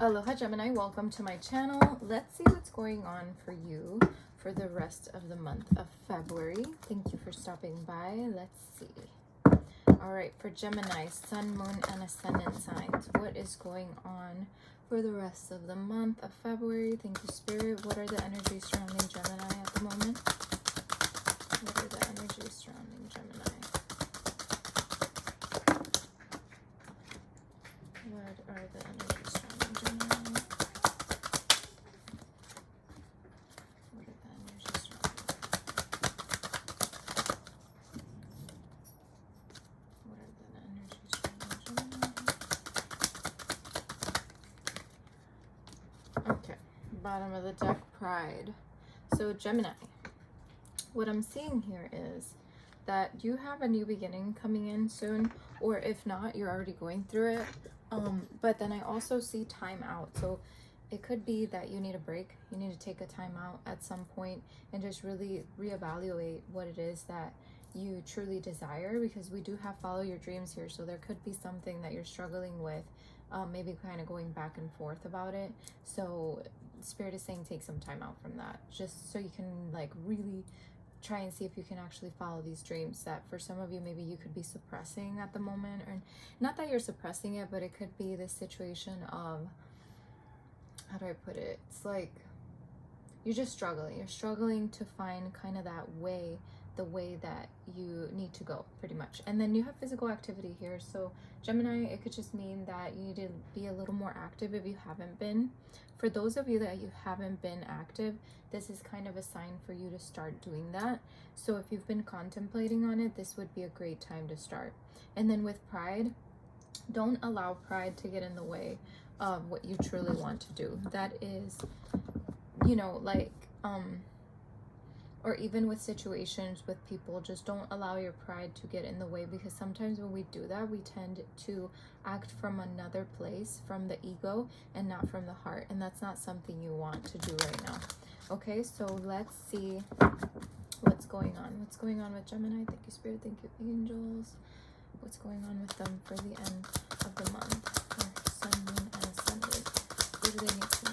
Aloha Gemini, welcome to my channel. Let's see what's going on for you for the rest of the month of February. Thank you for stopping by. Let's see. All right, for Gemini, sun, moon, and ascendant signs, what is going on for the rest of the month of February? Thank you, Spirit. What are the energies surrounding Gemini at the moment? What are the energies surrounding Gemini? What are the energies surrounding Gemini? What are the energies surrounding? What are the energies surrounding Gemini? Okay, bottom of the deck, Pride. So Gemini, what I'm seeing here is that you have a new beginning coming in soon, or if not, you're already going through it. But then I also see time out. So it could be that you need a break. You need to take a time out at some point and just really reevaluate what it is that you truly desire, because we do have follow your dreams here. So there could be something that you're struggling with, maybe kind of going back and forth about it. So Spirit is saying take some time out from that, just so you can like really try and see if you can actually follow these dreams that for some of you maybe you could be suppressing at the moment, or not that you're suppressing it, but it could be this situation of, how do I put it, it's like you're just struggling to find kind of that way, the way that you need to go, pretty much. And then you have physical activity here. So Gemini, it could just mean that you need to be a little more active if you haven't been. For those of you that you haven't been active, this is kind of a sign for you to start doing that. So if you've been contemplating on it, this would be a great time to start. And then with Pride, don't allow pride to get in the way of what you truly want to do. That is, you know, like, or even with situations with people, just don't allow your pride to get in the way, because sometimes when we do that, we tend to act from another place, from the ego and not from the heart, and that's not something you want to do right now. Okay, so let's see what's going on with Gemini. Thank you, Spirit. Thank you, angels. What's going on with them for the end of the month? For sun, moon, and ascendant, what do they need to know?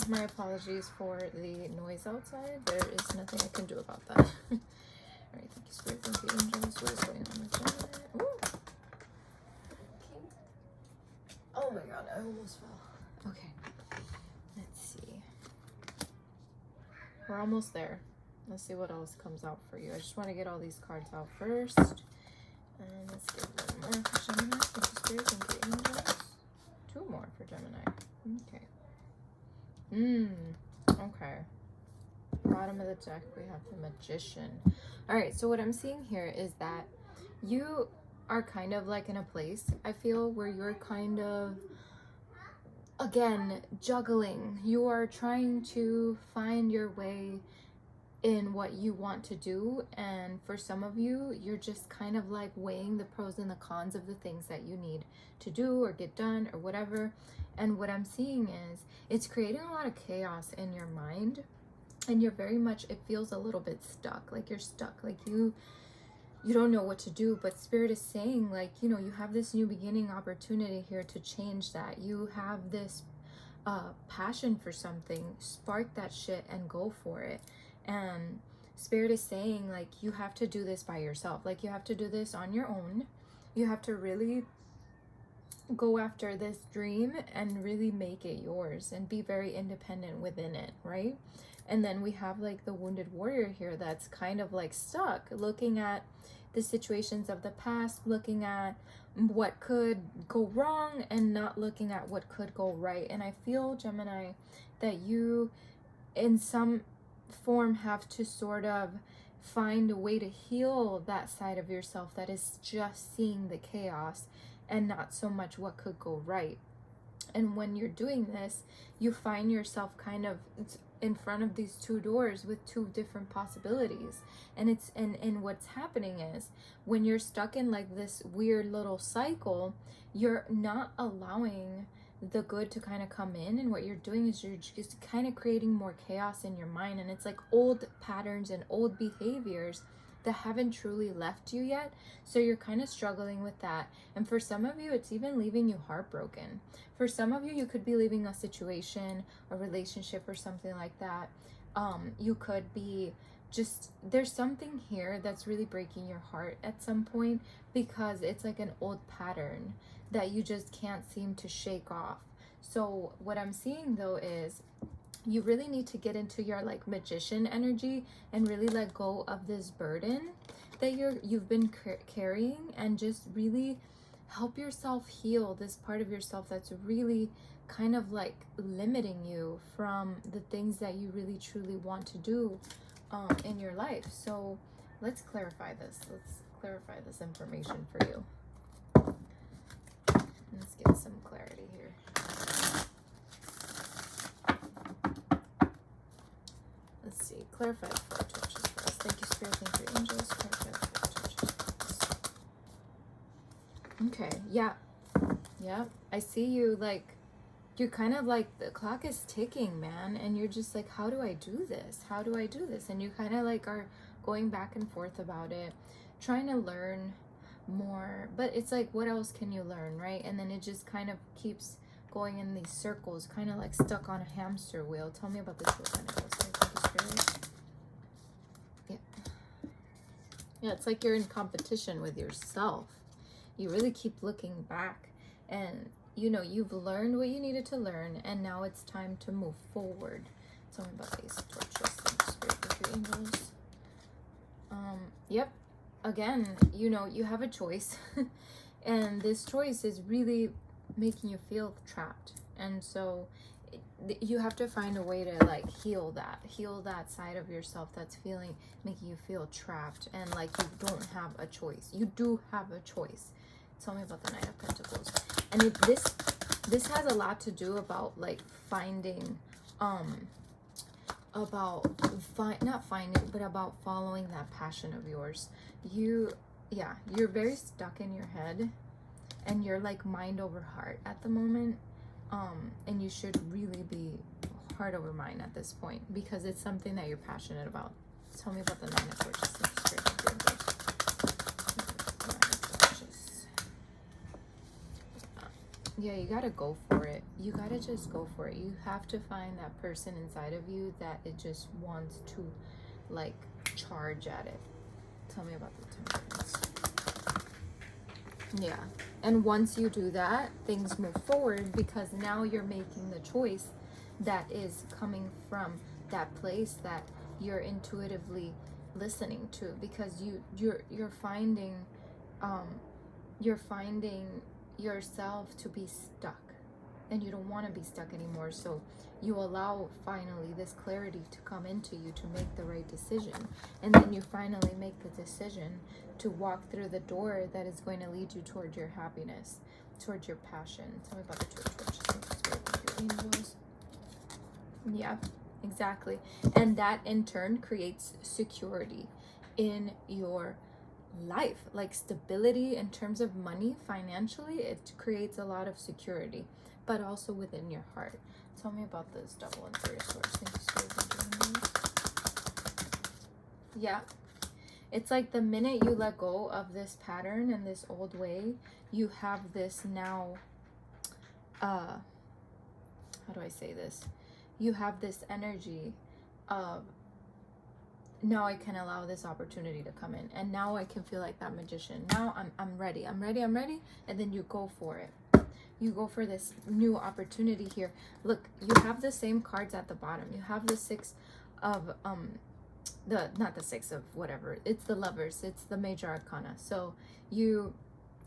My apologies for the noise outside. There is nothing I can do about that. All right, thank you, Spirit. Thank you, angels. What is going on with Gemini? Ooh. Okay. Oh my God, I almost fell. Okay, let's see. We're almost there. Let's see what else comes out for you. I just want to get all these cards out first. And let's get one more for Gemini. Thank you, Spirit. Thank you, angels. Two more for Gemini. Okay. Okay. Bottom of the deck, we have the Magician. All right, so what I'm seeing here is that you are kind of like in a place, I feel, where you're kind of, again, juggling. You are trying to find your way in what you want to do, and for some of you, you're just kind of like weighing the pros and the cons of the things that you need to do or get done or whatever. And what I'm seeing is it's creating a lot of chaos in your mind, and you're very much, it feels a little bit stuck, like you're stuck, like you don't know what to do. But Spirit is saying, like, you know, you have this new beginning opportunity here to change that. You have this passion for something, spark that shit and go for it. And Spirit is saying, like, you have to do this by yourself. Like, you have to do this on your own. You have to really go after this dream and really make it yours and be very independent within it, right? And then we have like the wounded warrior here that's kind of like stuck, looking at the situations of the past, looking at what could go wrong and not looking at what could go right. And I feel, Gemini, that you in some form have to sort of find a way to heal that side of yourself that is just seeing the chaos and not so much what could go right. And when you're doing this, you find yourself kind of, in front of these two doors with two different possibilities. And it's and what's happening is, when you're stuck in like this weird little cycle, you're not allowing the good to kind of come in, and what you're doing is you're just kind of creating more chaos in your mind. And it's like old patterns and old behaviors that haven't truly left you yet, so you're kind of struggling with that. And for some of you, it's even leaving you heartbroken. For some of you, you could be leaving a situation, a relationship, or something like that. You could be just, there's something here that's really breaking your heart at some point, because it's like an old pattern that you just can't seem to shake off. So what I'm seeing though is, you really need to get into your like magician energy and really let go of this burden that you've been carrying, and just really help yourself heal this part of yourself that's really kind of like limiting you from the things that you really truly want to do in your life. So let's clarify this. Let's clarify this information for you. Let's get some clarity here. Let's see. Clarify the four torches for us. Thank you, Spirit. Thank you, angels. Clarify the four torches for us. Okay. Yeah. Yeah. I see you, like, you're kind of like, the clock is ticking, man. And you're just like, how do I do this? How do I do this? And you kind of like are going back and forth about it, trying to learn more. But it's like, what else can you learn, right? And then it just kind of keeps going in these circles, kind of like stuck on a hamster wheel. Tell me about this real kind of yeah. Yeah, it's like you're in competition with yourself. You really keep looking back, and you know you've learned what you needed to learn, and now it's time to move forward. Tell me about these torches. Spirit, thank you, angels. Yep. Again, you know, you have a choice and this choice is really making you feel trapped. And so you have to find a way to like heal that side of yourself that's making you feel trapped, and like you don't have a choice. You do have a choice. Tell me about the Knight of Pentacles. And this has a lot to do about like finding not finding, but about following that passion of yours. You're very stuck in your head, and you're like mind over heart at the moment. And you should really be heart over mind at this point, because it's something that you're passionate about. Tell me about the Nine of Torches. Yeah, you gotta go for it. You gotta just go for it. You have to find that person inside of you that it just wants to like charge at it. Tell me about the Temperance. Yeah, and once you do that, things move forward, because now you're making the choice that is coming from that place that you're intuitively listening to, because you're finding yourself to be stuck, and you don't want to be stuck anymore. So you allow finally this clarity to come into you to make the right decision, and then you finally make the decision to walk through the door that is going to lead you toward your happiness, towards your passion. Tell me about the Two of Torches. Angels. Yeah, exactly. And that in turn creates security in your life, like stability in terms of money, financially. It creates a lot of security, but also within your heart. Tell me about this Double and Three of Swords. Thank you, Spirit. Yeah, it's like the minute you let go of this pattern and this old way, you have this now, how do I say this? You have this energy of, now I can allow this opportunity to come in, and now I can feel like that magician. Now I'm ready. I'm ready. And then you go for it. You go for this new opportunity here. Look, you have the same cards at the bottom. You have the Six of not the Six of whatever. It's the Lovers. It's the Major Arcana. So you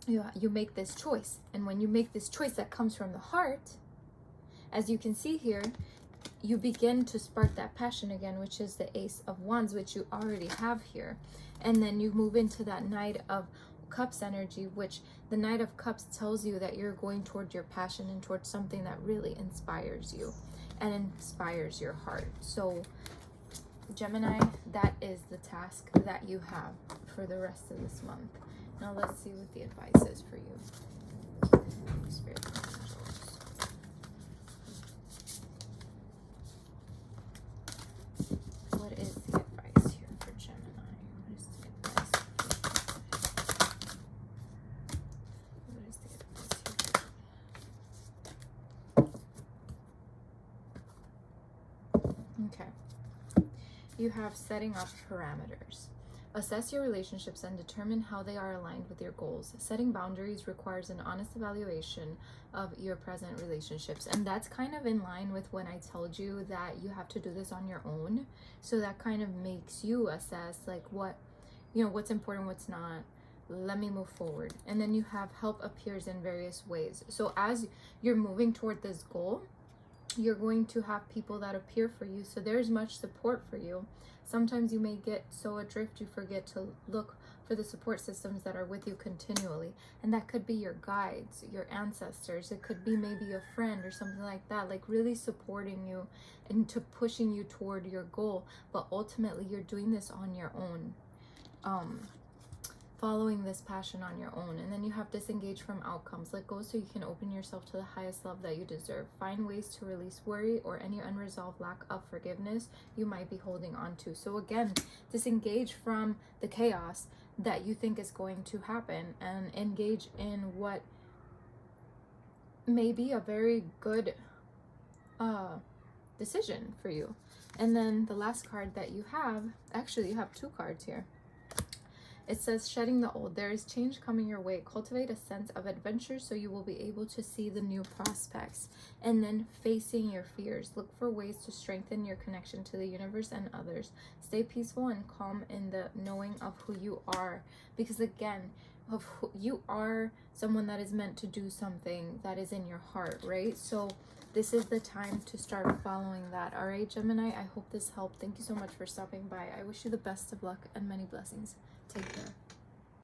make this choice, and when you make this choice that comes from the heart, as you can see here, you begin to spark that passion again, which is the Ace of Wands, which you already have here. And then you move into that Knight of Cups energy, which the Knight of Cups tells you that you're going toward your passion and towards something that really inspires you and inspires your heart. So Gemini, that is the task that you have for the rest of this month. Now let's see what the advice is for you. Spirit angels. What is the advice here for Gemini? What is the advice? What is the advice here? Okay. You have setting up parameters. Assess your relationships and determine how they are aligned with your goals. Setting boundaries requires an honest evaluation of your present relationships. And that's kind of in line with when I told you that you have to do this on your own. So that kind of makes you assess like what, you know, what's important, what's not. Let me move forward. And then you have help appears in various ways. So as you're moving toward this goal, you're going to have people that appear for you. So there's much support for you. Sometimes you may get so adrift you forget to look for the support systems that are with you continually. And that could be your guides, your ancestors. It could be maybe a friend or something like that, like really supporting you and to pushing you toward your goal. But ultimately, you're doing this on your own. Following this passion on your own. And then you have disengage from outcomes. Let go so you can open yourself to the highest love that you deserve. Find ways to release worry or any unresolved lack of forgiveness you might be holding on to. So again, disengage from the chaos that you think is going to happen and engage in what may be a very good decision for you. And then the last card that you have, actually you have two cards here. It says, shedding the old. There is change coming your way. Cultivate a sense of adventure so you will be able to see the new prospects. And then facing your fears. Look for ways to strengthen your connection to the universe and others. Stay peaceful and calm in the knowing of who you are. Because again, you are someone that is meant to do something that is in your heart, right? So this is the time to start following that. All right, Gemini, I hope this helped. Thank you so much for stopping by. I wish you the best of luck and many blessings. Take care.